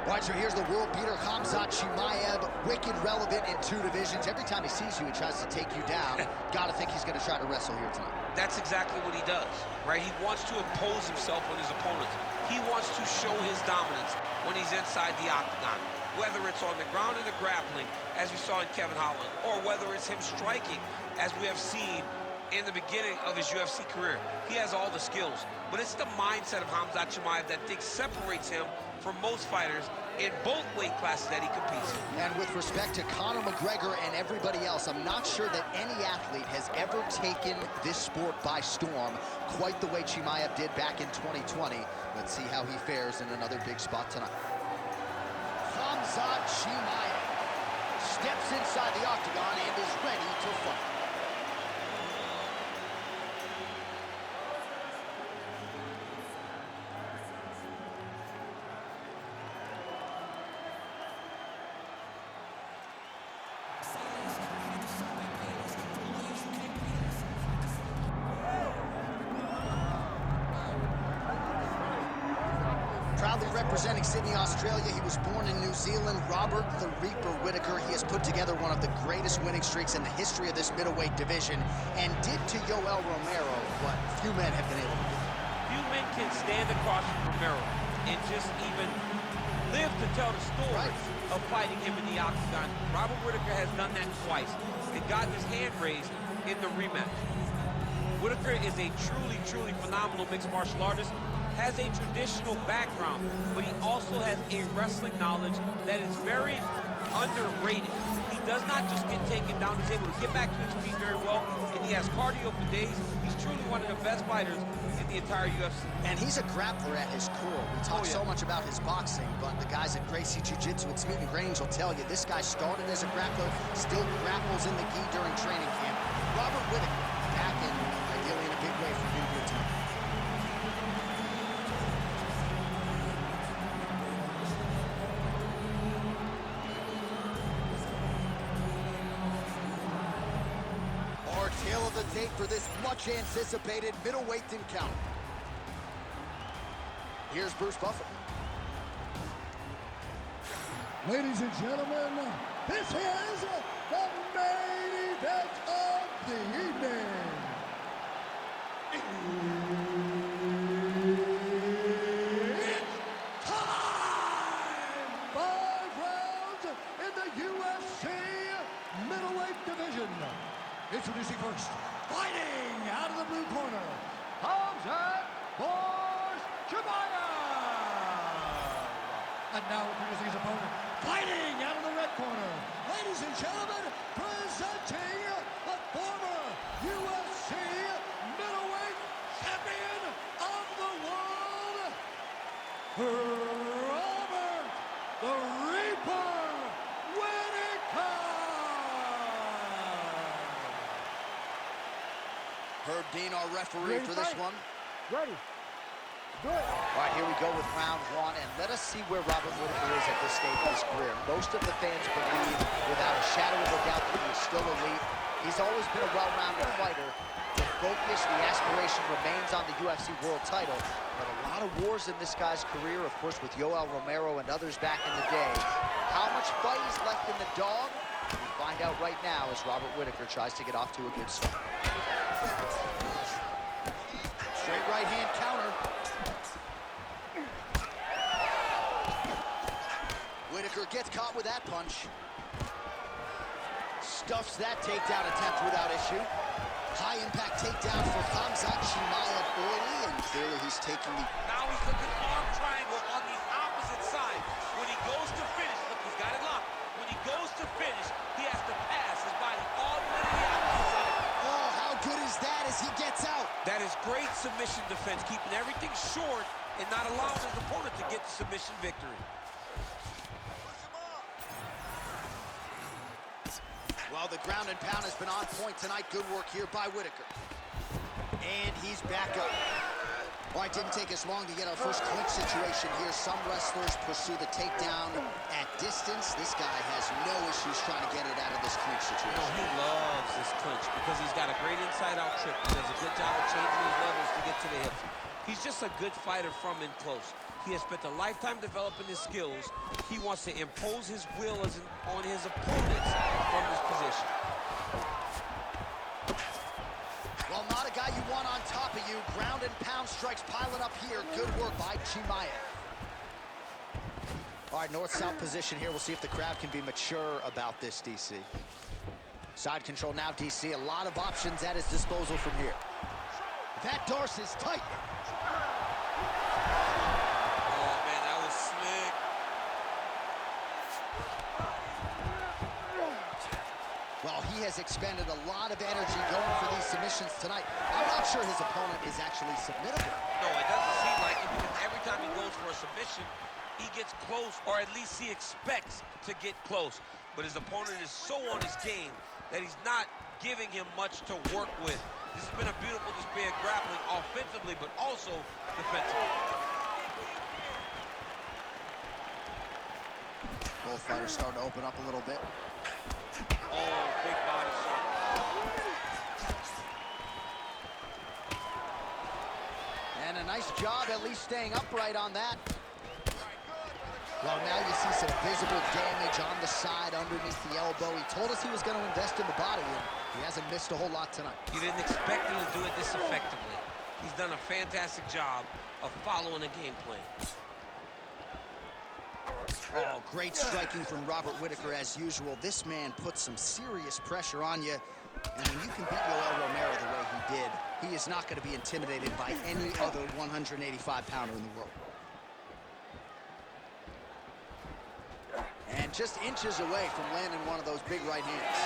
All right, so here's the world beater, Khamzat Chimaev, wicked relevant in 2 divisions. Every time he sees you, he tries to take you down. Gotta think he's gonna try to wrestle here tonight. That's exactly what he does, right? He wants to impose himself on his opponents. He wants to show his dominance when he's inside the octagon, whether it's on the ground in the grappling, as we saw in Kevin Holland, or whether it's him striking, as we have seen in the beginning of his UFC career. He has all the skills, but it's the mindset of Khamzat Chimaev that I think separates him from most fighters in both weight classes that he competes in. And with respect to Conor McGregor and everybody else, I'm not sure that any athlete has ever taken this sport by storm quite the way Chimaev did back in 2020. Let's see how he fares in another big spot tonight. Khamzat Chimaev steps inside the octagon and is ready to fight. Proudly representing Sydney, Australia, he was born in New Zealand, Robert the Reaper Whittaker. He has put together one of the greatest winning streaks in the history of this middleweight division and did to Yoel Romero what few men have been able to do. Few men can stand across from Romero and just even live to tell the story of fighting him in the octagon. Robert Whittaker has done that twice and gotten his hand raised in the rematch. Whittaker is a truly phenomenal mixed martial artist, has a traditional background, but he also has a wrestling knowledge that is very underrated. He does not just get taken down, he's able to get back to his feet very well, and he has cardio for days. He's truly one of the best fighters in the entire UFC. And he's a grappler at his core. We talk so much about his boxing, but the guys at Gracie Jiu-Jitsu and Smeaton Grange will tell you this guy started as a grappler, still grapples in the gi during training camp. Robert Whittaker back in, ideally in a big way for him here tonight. Tale of the tape for this much-anticipated middleweight encounter. Here's Bruce Buffer. Ladies and gentlemen, this is the main event of the evening. It's time! 5 rounds in the UFC middleweight division. Introducing first, fighting out of the blue corner, Khamzat Chimaev. And now introducing his opponent, fighting out of the red corner, ladies and gentlemen, presenting the former UFC middleweight champion of the world, Robert the Reaper Whittaker. Herb Dean, our referee for this one. Ready. Good. All right, here we go with round 1, and let us see where Robert Whittaker is at this stage of his career. Most of the fans believe, without a shadow of a doubt, that he's still elite. He's always been a well-rounded fighter. The focus, the aspiration remains on the UFC world title, but a lot of wars in this guy's career, of course, with Yoel Romero and others back in the day. How much fight is left in the dog? We find out right now as Robert Whittaker tries to get off to a good start. Straight right hand counter. Whittaker gets caught with that punch. Stuffs that takedown attempt without issue. High impact takedown for Khamzat Chimaev early, and clearly he's taking the... Now he's looking arm triangle on the opposite side. When he goes to finish, look, he's got it locked. When he goes to finish, he has to pass his body all the way to the opposite side. Oh, how good is that as he gets out? That is great submission defense, keeping everything short and not allowing his opponent to get the submission victory. Well, the ground and pound has been on point tonight. Good work here by Whittaker. And he's back up. All right, didn't take us long to get our first clinch situation here. Some wrestlers pursue the takedown at distance. This guy has no issues trying to get it out of this clinch situation. You know, he loves this clinch because he's got a great inside-out trip. He does a good job of changing his levels to get to the hips. He's just a good fighter from in close. He has spent a lifetime developing his skills. He wants to impose his will on his opponents from this position. Well, not a guy you want on top of you. Ground and pound strikes piling up here. Good work by Chimaev. All right, north-south position here. We'll see if the crowd can be mature about this, DC. Side control now, DC. A lot of options at his disposal from here. That Darce is tight. Oh, man, that was slick. Well, he has expended a lot of energy going for these submissions tonight. I'm not sure his opponent is actually submittable. No, it doesn't seem like it, because every time he goes for a submission, he gets close, or at least he expects to get close. But his opponent is so on his game that he's not giving him much to work with. This has been a beautiful display of grappling offensively, but also defensively. Both fighters starting to open up a little bit. Oh, big body shot. And a nice job at least staying upright on that. Well, now you see some visible damage on the side underneath the elbow. He told us he was going to invest in the body, and he hasn't missed a whole lot tonight. You didn't expect him to do it this effectively. He's done a fantastic job of following a game plan. Oh, great striking from Robert Whittaker as usual. This man puts some serious pressure on you. And when you can beat Yoel Romero the way he did, he is not going to be intimidated by any other 185-pounder in the world. And just inches away from landing one of those big right hands.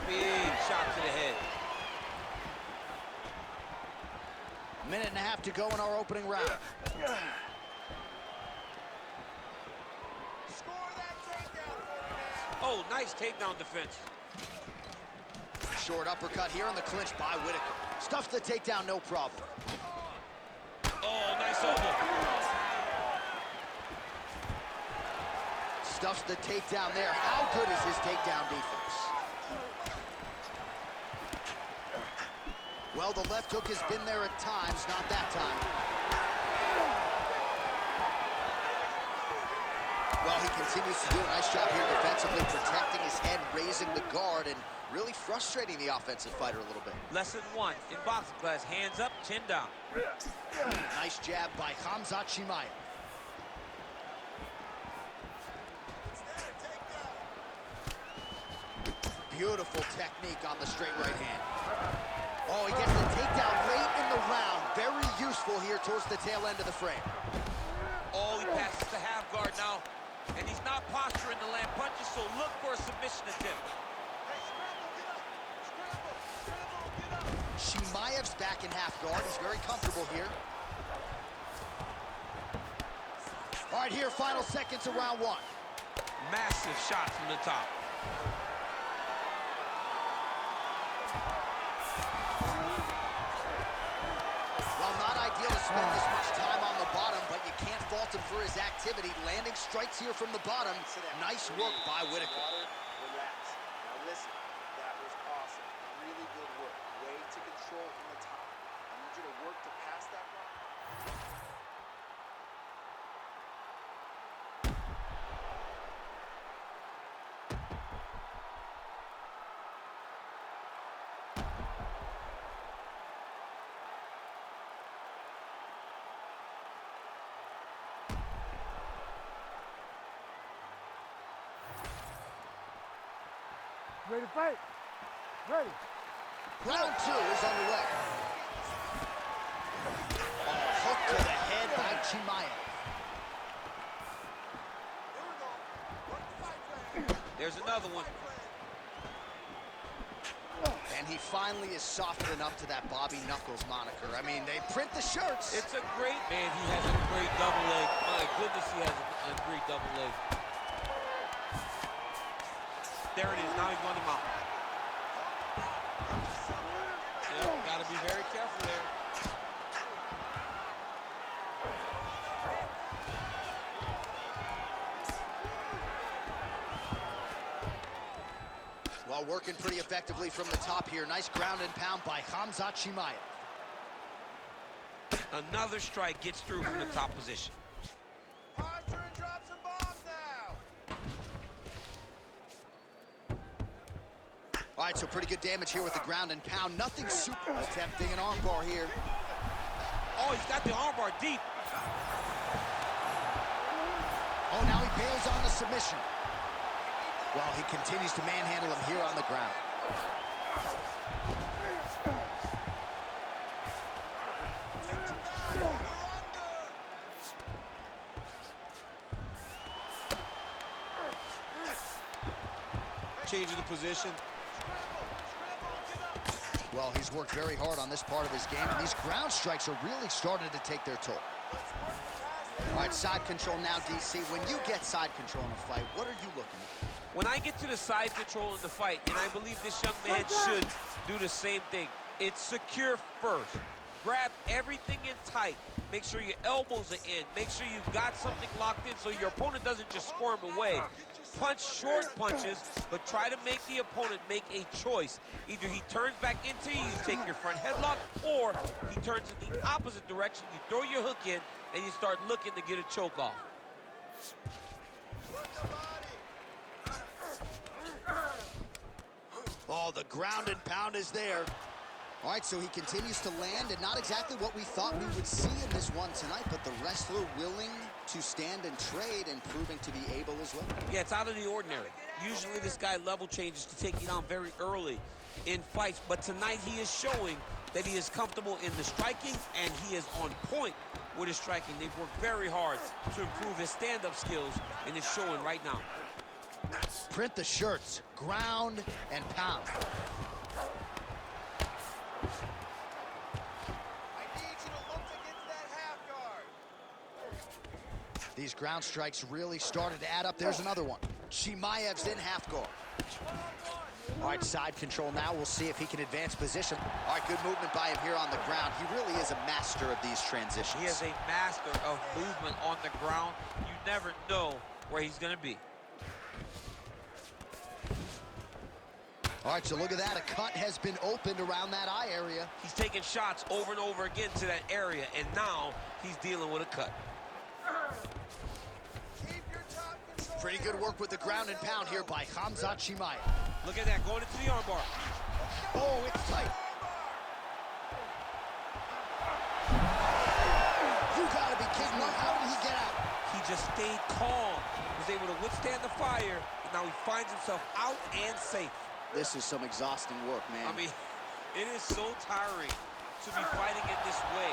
Big shot to the head. Minute and a half to go in our opening round. Oh, nice takedown defense. Short uppercut here in the clinch by Whittaker. Stuffs the takedown, no problem. Oh, nice elbow. Stuffs the takedown there. How good is his takedown defense? Well, the left hook has been there at times, not that time. Well, he continues to do a nice job here defensively, protecting his head, raising the guard, and really frustrating the offensive fighter a little bit. Lesson 1 in boxing class: hands up, chin down. Nice jab by Khamzat Chimaev. Beautiful technique on the straight right hand. Oh, he gets the takedown late in the round. Very useful here towards the tail end of the frame. Oh, he passes the half guard now, and he's not posturing to land punches, so look for a submission attempt. Chimaev's back in half guard. He's very comfortable here. All right, here, final seconds of round one. Massive shot from the top. Well, not ideal to spend this much time on the bottom, but you can't fault him for his activity. Landing strikes here from the bottom. Nice work by Whittaker. Relax. Now listen, that was awesome. Really good work. Way to control from the top. I need you to work to pass that round. Ready to fight? Ready. Round two is underway. Hook to the head by Chimaev. There's another one. And he finally is softened enough to that Bobby Knuckles moniker. I mean, they print the shirts. It's a great man. He has a great double leg. My goodness, he has a great double leg. There it is. Now he's going to mount. Yep, got to be very careful there. Well, working pretty effectively from the top here. Nice ground and pound by Khamzat Chimaev. Another strike gets through from the top position. Archer drops some bombs now. All right, so pretty good damage here with the ground and pound. Nothing super attempting an armbar here. Oh, he's got the armbar deep. Oh, now he bails on the submission. Well, he continues to manhandle him here on the ground. Changing the position. Well, he's worked very hard on this part of his game, and these ground strikes are really starting to take their toll. All right, side control now, DC. When you get side control in a fight, what are you looking at? When I get to the side control in the fight, and I believe this young man should do the same thing, it's secure first. Grab everything in tight. Make sure your elbows are in. Make sure you've got something locked in so your opponent doesn't just squirm away. Punch short punches, but try to make the opponent make a choice. Either he turns back into you, you take your front headlock, or he turns in the opposite direction, you throw your hook in, and you start looking to get a choke off. Oh, the ground and pound is there. All right, so he continues to land, and not exactly what we thought we would see in this one tonight, but the wrestler willing to stand and trade and proving to be able as well. Yeah, it's out of the ordinary. Usually this guy level changes to take you down very early in fights, but tonight he is showing that he is comfortable in the striking, and he is on point with his striking. They've worked very hard to improve his stand-up skills, and it's showing right now. Print the shirts, ground and pound. These ground strikes really started to add up. There's another one. Chimaev's in half guard. All right, side control now. We'll see if he can advance position. All right, good movement by him here on the ground. He really is a master of these transitions. He is a master of movement on the ground. You never know where he's going to be. All right, so look at that. A cut has been opened around that eye area. He's taking shots over and over again to that area, and now he's dealing with a cut. Pretty good work with the ground and pound here by Khamzat Chimaev. Look at that, going into the armbar. Oh, it's tight. You gotta be kidding me. How did he get out? He just stayed calm, was able to withstand the fire, and now he finds himself out and safe. This is some exhausting work, man. I mean, it is so tiring to be fighting in this way.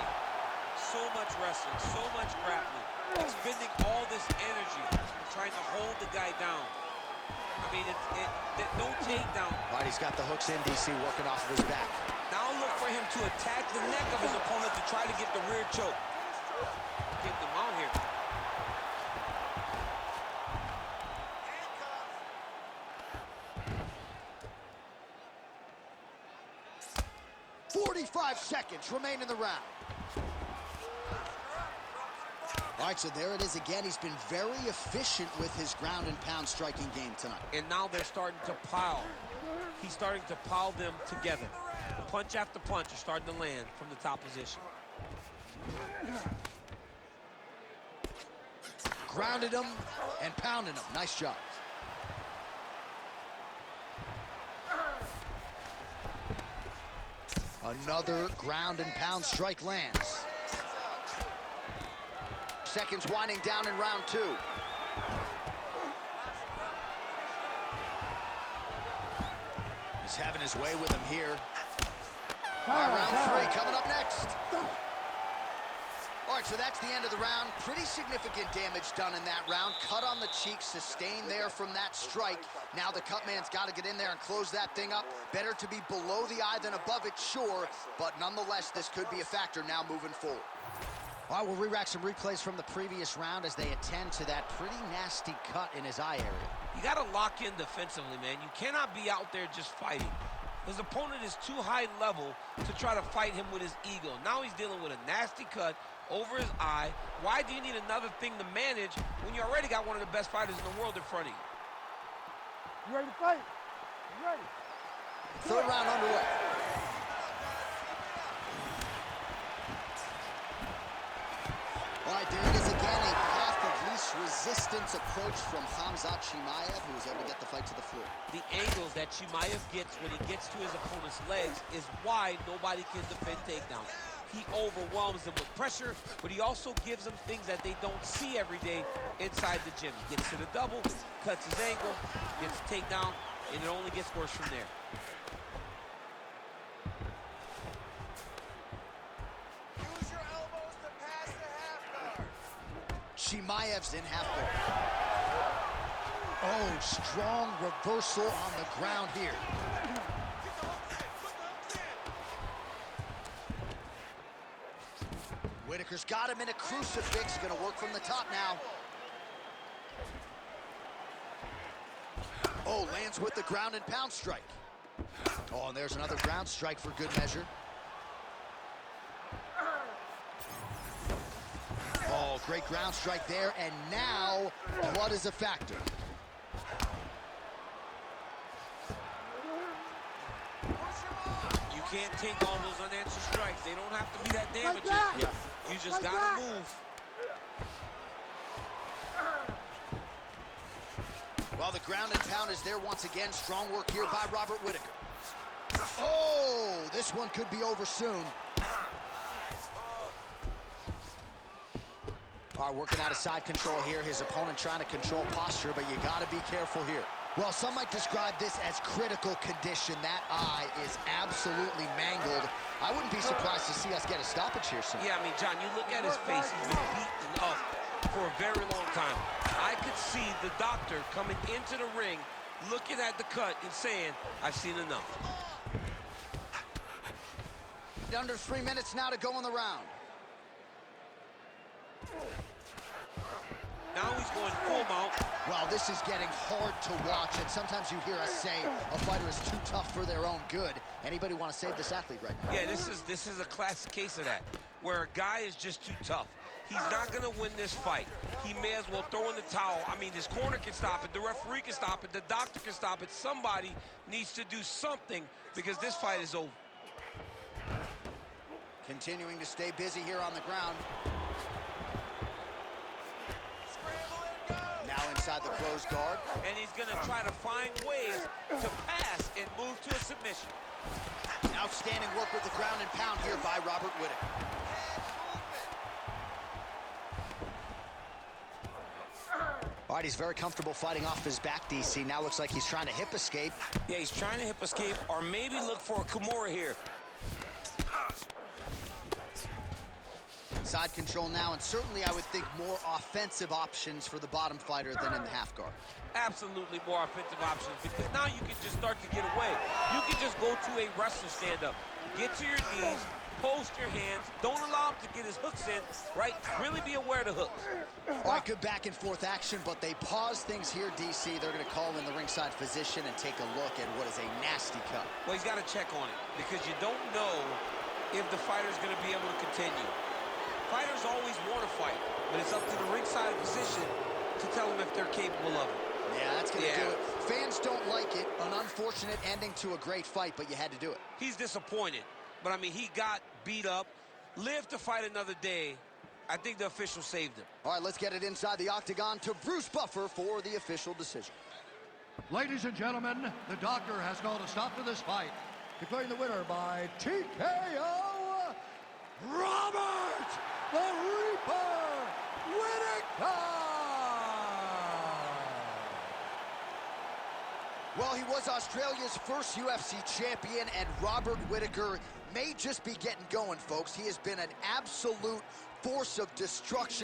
So much wrestling, so much grappling, expending all this energy, trying to hold the guy down. I mean, no takedown. All right, he's got the hooks in, DC, working off of his back. Now look for him to attack the neck of his opponent to try to get the rear choke. Get them out here. 45 seconds remain in the round. All right, so there it is again. He's been very efficient with his ground and pound striking game tonight. And now they're starting to pile. He's starting to pile them together. Punch after punch is starting to land from the top position. Grounded him and pounded him. Nice job. Another ground and pound strike lands. Seconds winding down in round two. He's having his way with him here. All right, round three coming up next. All right, so that's the end of the round. Pretty significant damage done in that round. Cut on the cheek, sustained there from that strike. Now the cut man's got to get in there and close that thing up. Better to be below the eye than above it, sure. But nonetheless, this could be a factor now moving forward. All right, we'll re-rack some replays from the previous round as they attend to that pretty nasty cut in his eye area. You got to lock in defensively, man. You cannot be out there just fighting. His opponent is too high level to try to fight him with his ego. Now he's dealing with a nasty cut over his eye. Why do you need another thing to manage when you already got one of the best fighters in the world in front of you? You ready to fight? You ready? Third round underway. right, there it is again, a path of least resistance approach from Khamzat Chimaev, who was able to get the fight to the floor. The angles that Chimaev gets when he gets to his opponent's legs is why nobody can defend takedowns. He overwhelms them with pressure, but he also gives them things that they don't see every day inside the gym. He gets to the double, cuts his angle, gets a takedown, and it only gets worse from there. Use your elbows to pass the half guard. Chimaev's in half guard. Oh, strong reversal on the ground here. Whittaker's got him in a crucifix. Gonna work from the top now. Oh, lands with the ground and pound strike. Oh, and there's another ground strike for good measure. Oh, great ground strike there, and now blood is a factor. You can't take all those unanswered strikes. They don't have to be that damaging. Yeah. You just gotta move. Well, the ground and pound is there once again. Strong work here by Robert Whittaker. Oh, this one could be over soon. All right, working out of side control here. His opponent trying to control posture, but you got to be careful here. Well, some might describe this as critical condition. That eye is absolutely mangled. I wouldn't be surprised to see us get a stoppage here soon. Yeah, I mean, John, you look at his face. He's been beaten up for a very long time. I could see the doctor coming into the ring, looking at the cut and saying, I've seen enough. Under 3 minutes now to go in the round. Now he's going full mount. Well, this is getting hard to watch, and sometimes you hear us say a fighter is too tough for their own good. Anybody want to save this athlete right now? Yeah, this is a classic case of that, where a guy is just too tough. He's not going to win this fight. He may as well throw in the towel. I mean, his corner can stop it, the referee can stop it, the doctor can stop it. Somebody needs to do something because this fight is over. Continuing to stay busy here on the ground. Now inside the closed guard. And he's going to try to find ways to pass and move to a submission. Outstanding work with the ground and pound here by Robert Whittaker. All right, he's very comfortable fighting off his back, DC. Now looks like he's trying to hip escape. Yeah, he's trying to hip escape or maybe look for a Kimura here. Side control now, and certainly I would think more offensive options for the bottom fighter than in the half guard. Absolutely more offensive options because now you can just start to get away. You can just go to a wrestler stand-up. Get to your knees, post your hands, don't allow him to get his hooks in, right? Really be aware of the hooks. All right, good back and forth action, but they pause things here, DC. They're going to call in the ringside physician and take a look at what is a nasty cut. Well, he's got to check on it because you don't know if the fighter's going to be able to continue. Fighters always want to fight, but it's up to the ringside physician to tell them if they're capable of it. Yeah, that's going to do it. Fans don't like it. An unfortunate ending to a great fight, but you had to do it. He's disappointed, but I mean, he got beat up, lived to fight another day. I think the official saved him. All right, let's get it inside the octagon to Bruce Buffer for the official decision. Ladies and gentlemen, the doctor has called a stop to this fight, declaring the winner by TKO, Robert the Reaper Whittaker! Well, he was Australia's first UFC champion, and Robert Whittaker may just be getting going, folks. He has been an absolute force of destruction.